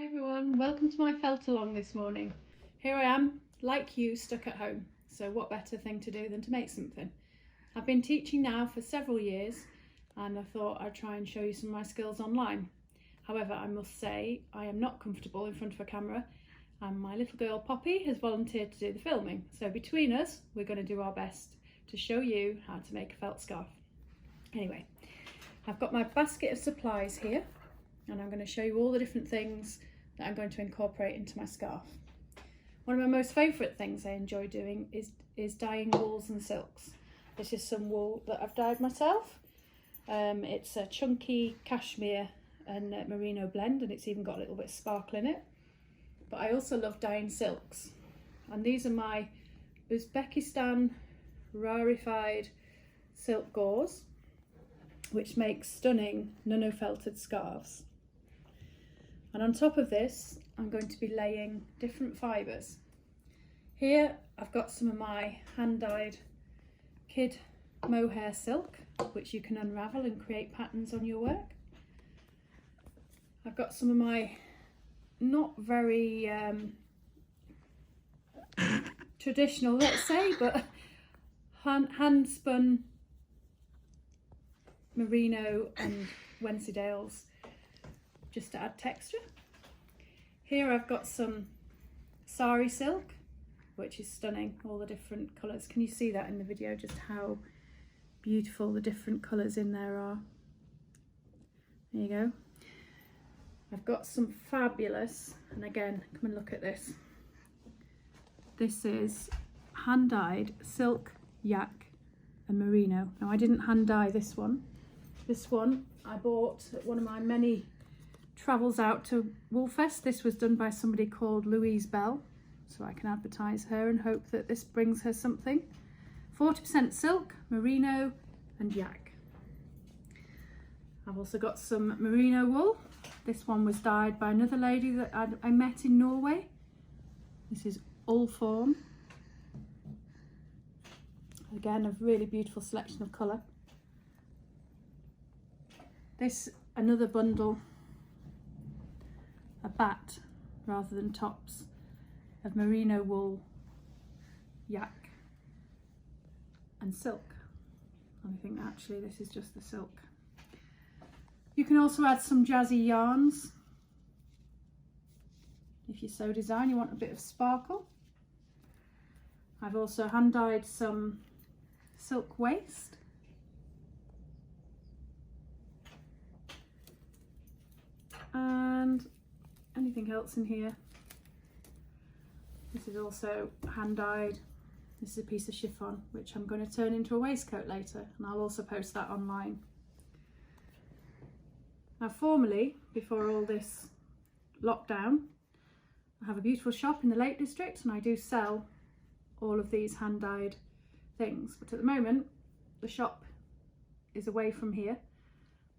Hi everyone, welcome to my felt along this morning. Here I am, like you, stuck at home. So what better thing to do than to make something? I've been teaching now for several years and I thought I'd try and show you some of my skills online. However, I must say I am not comfortable in front of a camera and my little girl Poppy has volunteered to do the filming. So between us, we're going to do our best to show you how to make a felt scarf. Anyway, I've got my basket of supplies here and I'm going to show you all the different things that I'm going to incorporate into my scarf. One of my most favourite things I enjoy doing is dyeing wools and silks. This is some wool that I've dyed myself. It's a chunky cashmere and merino blend, and it's even got a little bit of sparkle in it. But I also love dyeing silks, and these are my Uzbekistan rarefied silk gauze, which makes stunning Nuno felted scarves. And on top of this, I'm going to be laying different fibres. Here I've got some of my hand-dyed kid mohair silk, which you can unravel and create patterns on your work. I've got some of my not very traditional, let's say, but hand-spun merino and Wensleydales, just to add texture. Here I've got some sari silk, which is stunning, all the different colours. Can you see that in the video, just how beautiful the different colours in there are? There you go. I've got some fabulous, and again, come and look at this. This is hand-dyed silk, yak and merino. Now I didn't hand dye this one. This one I bought at one of my many travels out to Woolfest. This was done by somebody called Louise Bell, so I can advertise her and hope that this brings her something. 40% silk, merino and yak. I've also got some merino wool. This one was dyed by another lady that I met in Norway. This is Ullform. Again, a really beautiful selection of colour. This, another bundle, a bat rather than tops, of merino wool, yak and silk. I think actually this is just the silk. You can also add some jazzy yarns if you so desire, you want a bit of sparkle. I've also hand dyed some silk waist. And anything else in here. This is also hand dyed. This is a piece of chiffon which I'm going to turn into a waistcoat later, and I'll also post that online. Now formerly, before all this lockdown, I have a beautiful shop in the Lake District and I do sell all of these hand dyed things, but at the moment the shop is away from here,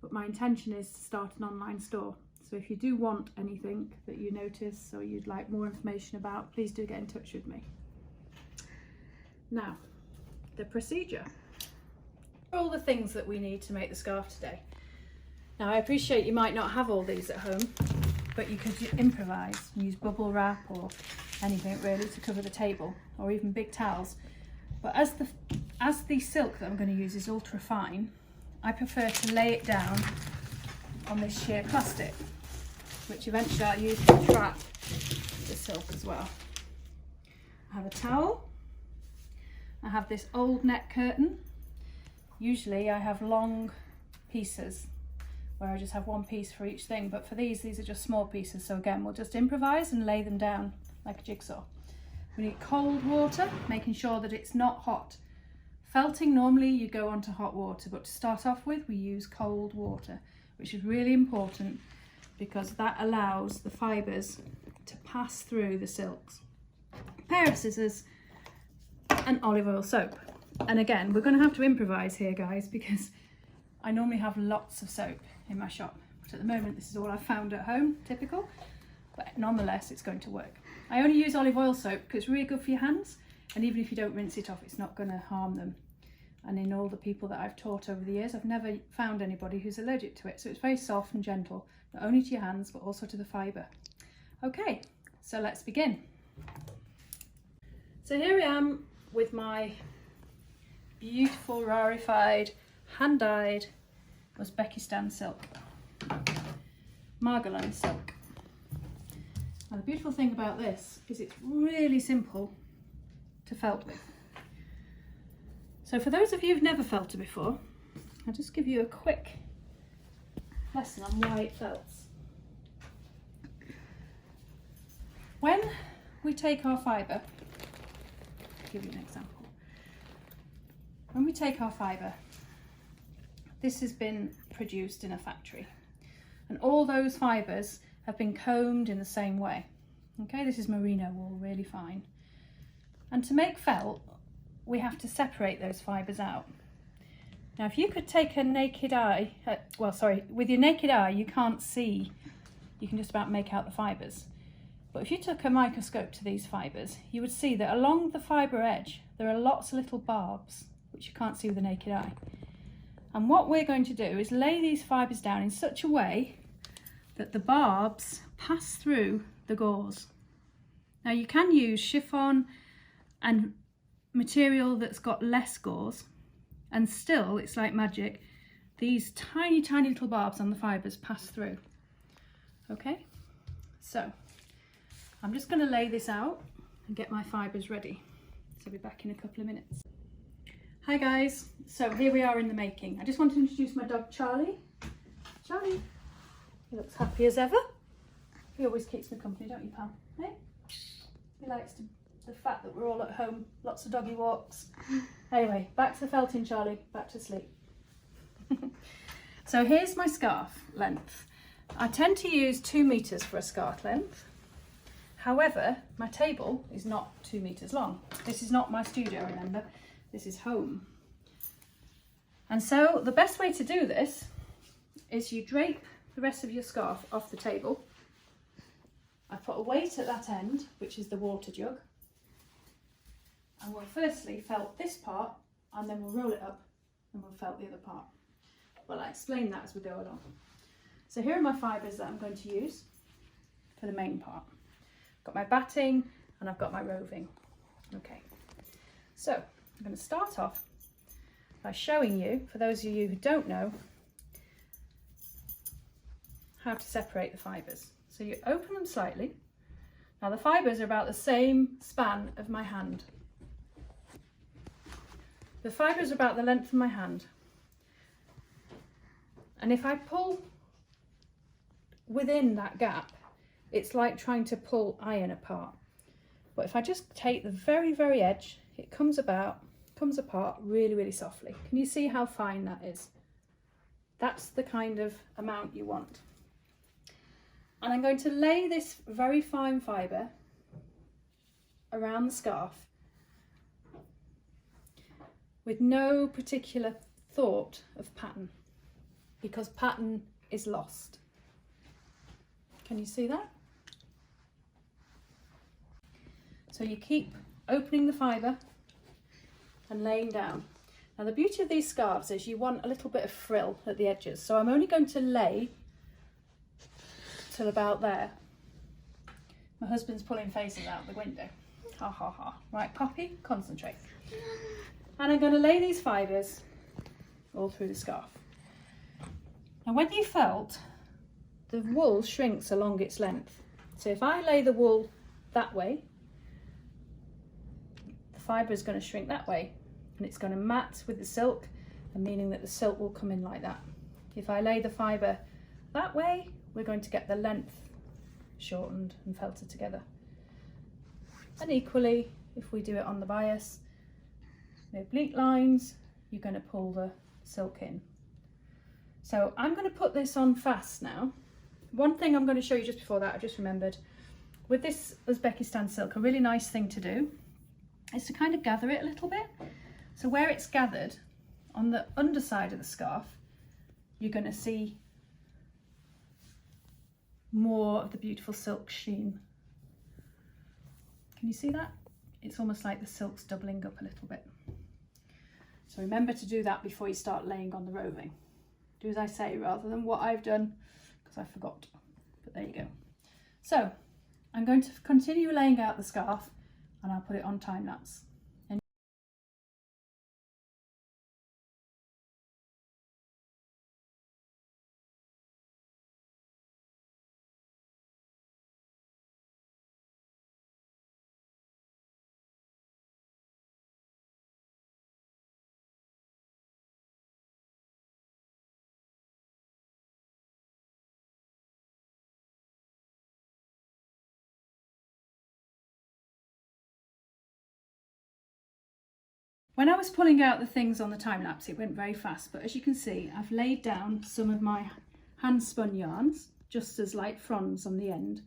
but my intention is to start an online store. So if you do want anything that you notice or you'd like more information about, please do get in touch with me. Now, the procedure. All the things that we need to make the scarf today. Now I appreciate you might not have all these at home, but you could improvise and use bubble wrap or anything really to cover the table, or even big towels. But as the silk that I'm going to use is ultra fine, I prefer to lay it down on this sheer plastic, which eventually I'll use to trap the silk as well. I have a towel. I have this old net curtain. Usually I have long pieces where I just have one piece for each thing, but for these are just small pieces, so again we'll just improvise and lay them down like a jigsaw. We need cold water, making sure that it's not hot. Felting, normally you go onto hot water, but to start off with we use cold water, which is really important because that allows the fibres to pass through the silks. A pair of scissors and olive oil soap. And again, we're going to have to improvise here, guys, because I normally have lots of soap in my shop, but at the moment this is all I've found at home, typical, but nonetheless it's going to work. I only use olive oil soap because it's really good for your hands, and even if you don't rinse it off, it's not going to harm them. And in all the people that I've taught over the years, I've never found anybody who's allergic to it. So it's very soft and gentle, not only to your hands, but also to the fibre. Okay, so let's begin. So here I am with my beautiful rarefied hand-dyed Uzbekistan silk, Margalan silk. Now the beautiful thing about this is it's really simple to felt with. So for those of you who've never felted before, I'll just give you a quick lesson on why it felts. When we take our fibre, I'll give you an example. When we take our fibre, this has been produced in a factory, and all those fibres have been combed in the same way. Okay, this is merino wool, really fine. And to make felt, we have to separate those fibres out. Now, if you could take a naked eye, with your naked eye, you can't see, you can just about make out the fibres. But if you took a microscope to these fibres, you would see that along the fibre edge, there are lots of little barbs, which you can't see with the naked eye. And what we're going to do is lay these fibres down in such a way that the barbs pass through the gauze. Now you can use chiffon and material that's got less gauze, and still it's like magic. These tiny, tiny little barbs on the fibres pass through. Okay, so I'm just going to lay this out and get my fibres ready. So I'll be back in a couple of minutes. Hi guys, so here we are in the making. I just want to introduce my dog Charlie. Charlie, he looks happy as ever. He always keeps me company, don't you, pal? Hey? He likes the fact that we're all at home, lots of doggy walks. Anyway, back to felting, Charlie, back to sleep. So here's my scarf length. I tend to use 2 meters for a scarf length. However, my table is not 2 meters long. This is not my studio, remember? This is home. And so the best way to do this is you drape the rest of your scarf off the table. I put a weight at that end, which is the water jug. And we'll firstly felt this part, and then we'll roll it up and we'll felt the other part. Well, I'll explain that as we go along. So here are my fibres that I'm going to use for the main part. I've got my batting and I've got my roving. Okay, so I'm going to start off by showing you, for those of you who don't know, how to separate the fibres. So you open them slightly. Now the fibres are about the same span of my hand. The fibres are about the length of my hand. And if I pull within that gap, it's like trying to pull iron apart. But if I just take the very, very edge, it comes apart really, really softly. Can you see how fine that is? That's the kind of amount you want. And I'm going to lay this very fine fibre around the scarf with no particular thought of pattern, because pattern is lost. Can you see that? So you keep opening the fibre and laying down. Now the beauty of these scarves is you want a little bit of frill at the edges, so I'm only going to lay till about there. My husband's pulling faces out the window. Ha ha ha. Right, Poppy, concentrate. And I'm going to lay these fibres all through the scarf. Now when you felt, the wool shrinks along its length. So if I lay the wool that way, the fibre is going to shrink that way, and it's going to mat with the silk, and meaning that the silk will come in like that. If I lay the fibre that way, we're going to get the length shortened and felted together. And equally, if we do it on the bias, the oblique lines, you're going to pull the silk in. So I'm going to put this on fast now. One thing I'm going to show you just before that, I just remembered, with this Uzbekistan silk, a really nice thing to do is to kind of gather it a little bit. So where it's gathered, on the underside of the scarf, you're going to see more of the beautiful silk sheen. Can you see that? It's almost like the silk's doubling up a little bit. So remember to do that before you start laying on the roving. Do as I say rather than what I've done, because I forgot. But there you go. So I'm going to continue laying out the scarf and I'll put it on time lapse. When I was pulling out the things on the time lapse, it went very fast, but as you can see, I've laid down some of my hand spun yarns, just as light fronds on the end.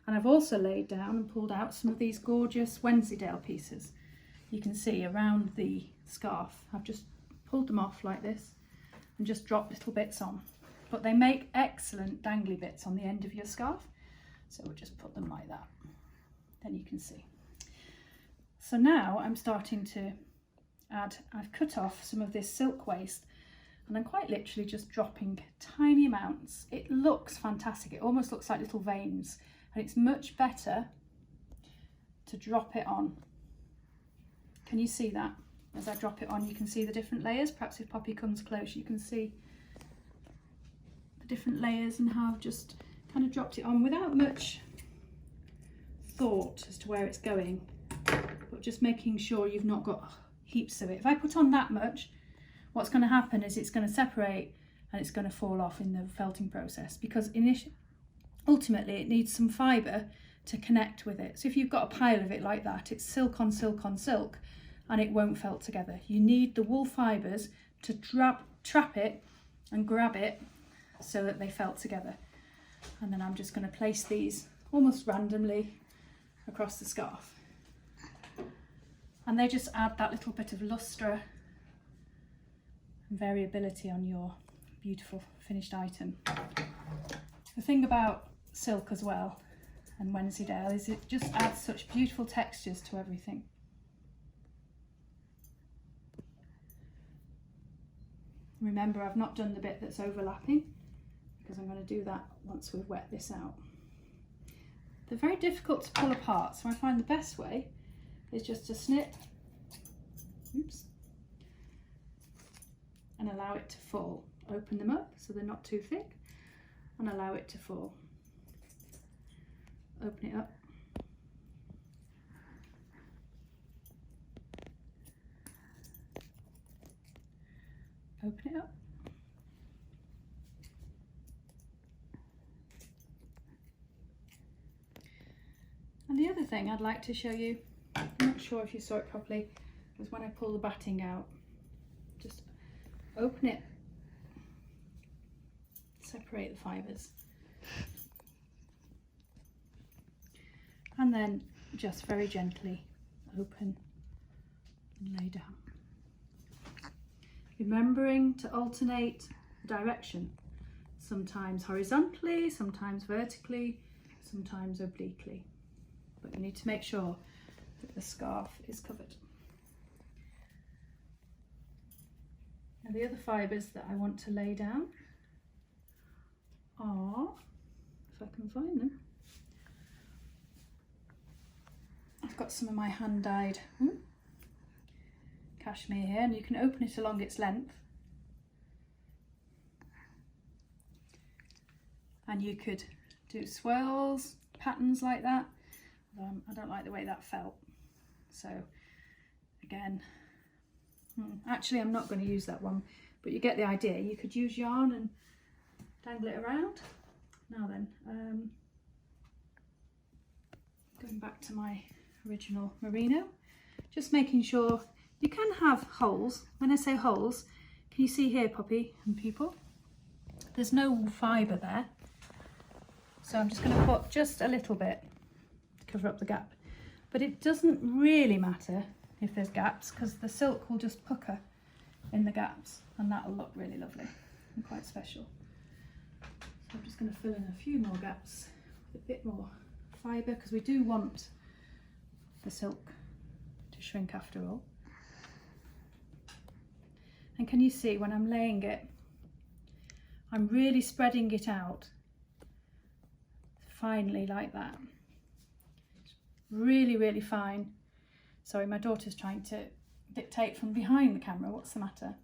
And I've also laid down and pulled out some of these gorgeous Wensleydale pieces. You can see around the scarf, I've just pulled them off like this and just dropped little bits on. But they make excellent dangly bits on the end of your scarf. So we'll just put them like that. Then you can see. So now I'm starting to I've cut off some of this silk waste and I'm quite literally just dropping tiny amounts. It looks fantastic. It almost looks like little veins, and it's much better to drop it on. Can you see that? As I drop it on, you can see the different layers. Perhaps if Poppy comes close, you can see the different layers and how I've just kind of dropped it on without much thought as to where it's going, but just making sure you've not got heaps of it. If I put on that much, what's going to happen is it's going to separate and it's going to fall off in the felting process, because ultimately it needs some fibre to connect with it. So if you've got a pile of it like that, it's silk on silk on silk and it won't felt together. You need the wool fibres to trap it and grab it so that they felt together. And then I'm just going to place these almost randomly across the scarf. And they just add that little bit of lustre and variability on your beautiful finished item. The thing about silk as well and Wensleydale is it just adds such beautiful textures to everything. Remember, I've not done the bit that's overlapping because I'm going to do that once we've wet this out. They're very difficult to pull apart, so I find the best way is just to snip, oops, and allow it to fall. Open them up so they're not too thick and allow it to fall. Open it up. Open it up. And the other thing I'd like to show you, I'm not sure if you saw it properly, was when I pull the batting out. Just open it, separate the fibres, and then just very gently open and lay down. Remembering to alternate direction, sometimes horizontally, sometimes vertically, sometimes obliquely. But you need to make sure that the scarf is covered. And the other fibres that I want to lay down are, if I can find them, I've got some of my hand dyed cashmere here, and you can open it along its length, and you could do swirls, patterns like that. I don't like the way that felt, so again, actually I'm not going to use that one, but you get the idea. You could use yarn and dangle it around. Now then, going back to my original merino, just making sure you can have holes. When I say holes, can you see here, Poppy and people? There's no fibre there, so I'm just going to put just a little bit to cover up the gap. But it doesn't really matter if there's gaps, because the silk will just pucker in the gaps and that'll look really lovely and quite special. So I'm just going to fill in a few more gaps with a bit more fibre, because we do want the silk to shrink after all. And can you see when I'm laying it, I'm really spreading it out finely like that. really, really fine. Sorry, my daughter's trying to dictate from behind the camera. What's the matter?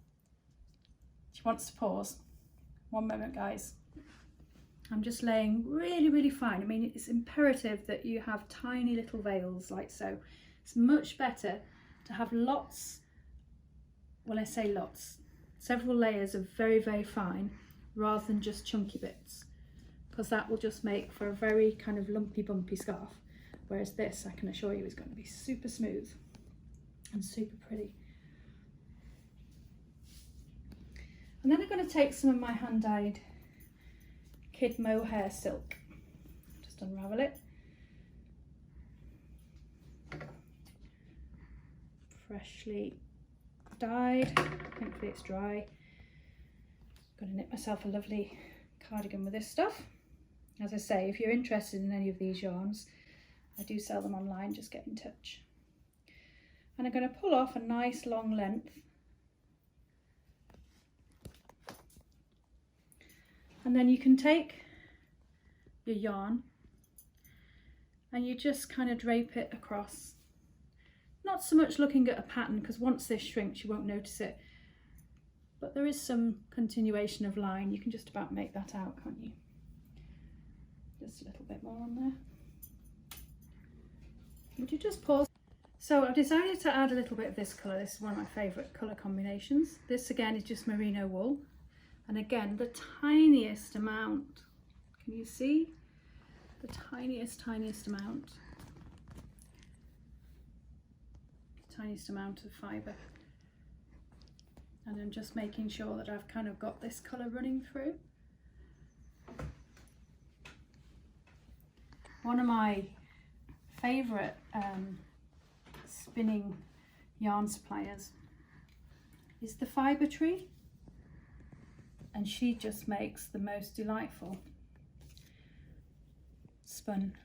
She wants to pause. One moment, guys. I'm just laying really, really fine. I mean, it's imperative that you have tiny little veils like so. It's much better to have lots, well, I say lots, several layers of very, very fine rather than just chunky bits, because that will just make for a very kind of lumpy, bumpy scarf. Whereas this, I can assure you, is going to be super smooth and super pretty. And then I'm going to take some of my hand-dyed kid mohair silk, just unravel it, freshly dyed, thankfully it's dry. I'm going to knit myself a lovely cardigan with this stuff. As I say, if you're interested in any of these yarns, I do sell them online, just get in touch. And I'm going to pull off a nice long length. And then you can take your yarn and you just kind of drape it across. Not so much looking at a pattern, because once this shrinks you won't notice it. But there is some continuation of line. You can just about make that out, can't you? Just a little bit more on there. Would you just pause? So I've decided to add a little bit of this colour. This is one of my favourite colour combinations. This again is just merino wool. And again, the tiniest amount. Can you see? The tiniest amount. Tiniest amount of fibre. And I'm just making sure that I've kind of got this colour running through. One of my favourite spinning yarn suppliers is the Fibre Tree, and she just makes the most delightful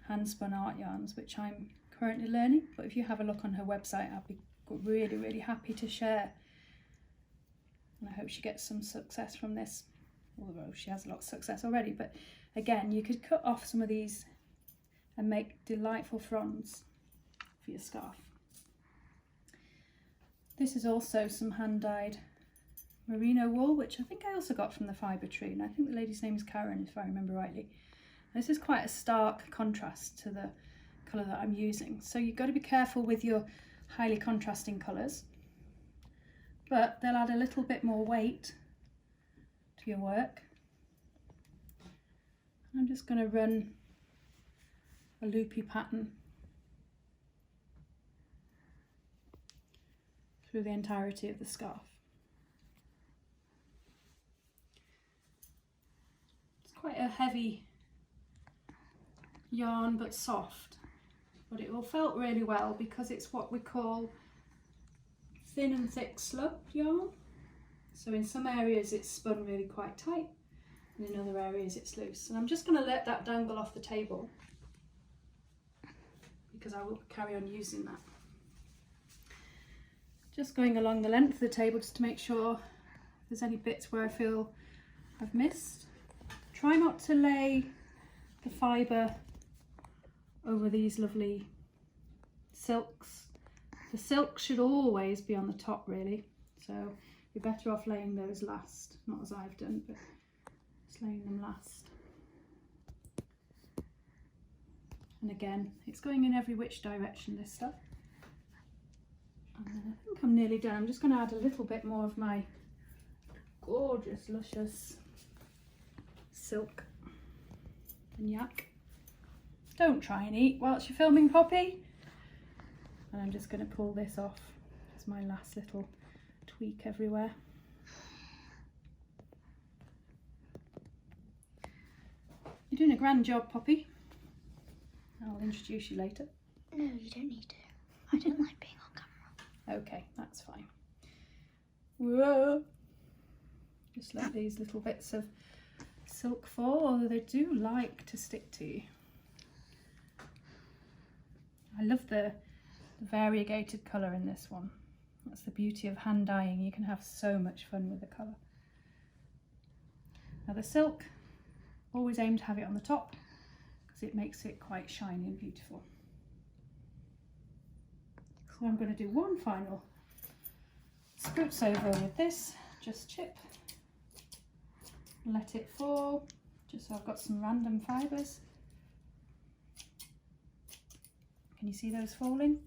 hand spun art yarns, which I'm currently learning. But if you have a look on her website, I'll be really, really happy to share. And I hope she gets some success from this, although she has a lot of success already. But again, you could cut off some of these and make delightful fronds for your scarf. This is also some hand-dyed merino wool, which I think I also got from the Fibre Tree, and I think the lady's name is Karen, if I remember rightly. This is quite a stark contrast to the colour that I'm using, so you've got to be careful with your highly contrasting colours, but they'll add a little bit more weight to your work. I'm just going to run a loopy pattern through the entirety of the scarf. It's quite a heavy yarn, but soft, but it will felt really well because it's what we call thin and thick slub yarn. So in some areas it's spun really quite tight, and in other areas it's loose. And I'm just going to let that dangle off the table because I will carry on using that. Just going along the length of the table just to make sure there's any bits where I feel I've missed. Try not to lay the fibre over these lovely silks. The silk should always be on the top, really, so you're better off laying those last, not as I've done, but just laying them last. And again, it's going in every which direction, this stuff. And then I think I'm nearly done. I'm just going to add a little bit more of my gorgeous, luscious silk and yak. Don't try and eat whilst you're filming, Poppy. And I'm just going to pull this off as my last little tweak everywhere. You're doing a grand job, Poppy. I'll introduce you later. No, you don't need to. I don't like being on camera. Okay, that's fine. Whoa. Just let these little bits of silk fall, although they do like to stick to you. I love the variegated colour in this one. That's the beauty of hand dyeing. You can have so much fun with the colour. Now the silk, always aim to have it on the top because it makes it quite shiny and beautiful. So I'm going to do one final spritz over with this, just chip, let it fall, just so I've got some random fibres. Can you see those falling?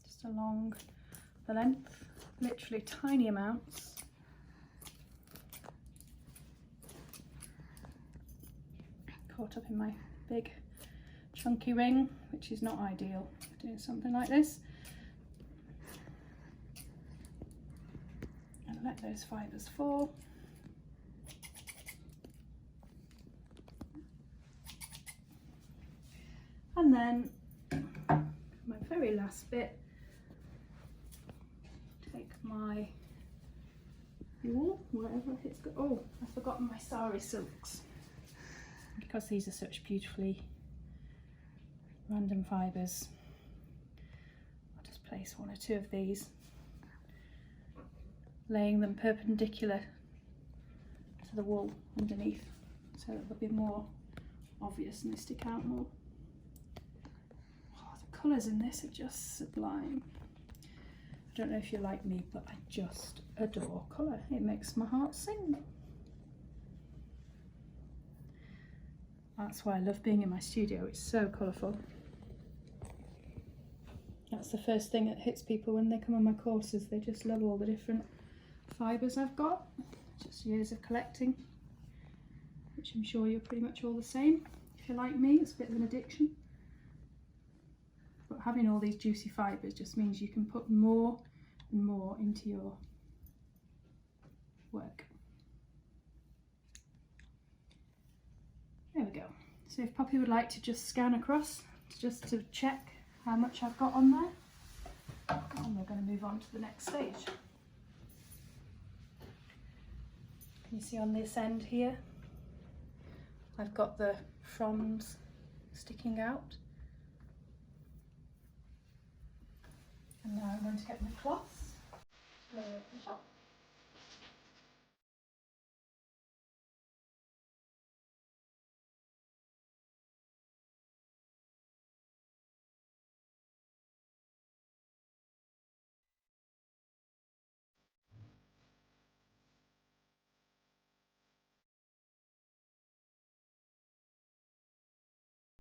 Just along the length, literally tiny amounts. Caught up in my big chunky ring, which is not ideal for doing something like this. And let those fibres fall. And then my very last bit, take my wool, wherever it's got. Oh, I've forgotten my sari silks. Because these are such beautifully random fibres, I'll just place one or two of these, laying them perpendicular to the wool underneath, so that they'll be more obvious and they stick out more. Oh, the colours in this are just sublime. I don't know if you're like me, but I just adore colour. It makes my heart sing. That's why I love being in my studio, it's so colourful. That's the first thing that hits people when they come on my courses, they just love all the different fibres I've got. Just years of collecting, which I'm sure you're pretty much all the same. If you're like me, it's a bit of an addiction. But having all these juicy fibres just means you can put more and more into your work. There we go. So if Poppy would like to just scan across, just to check how much I've got on there, and we're going to move on to the next stage. Can you see on this end here, I've got the fronds sticking out. And now I'm going to get my cloths.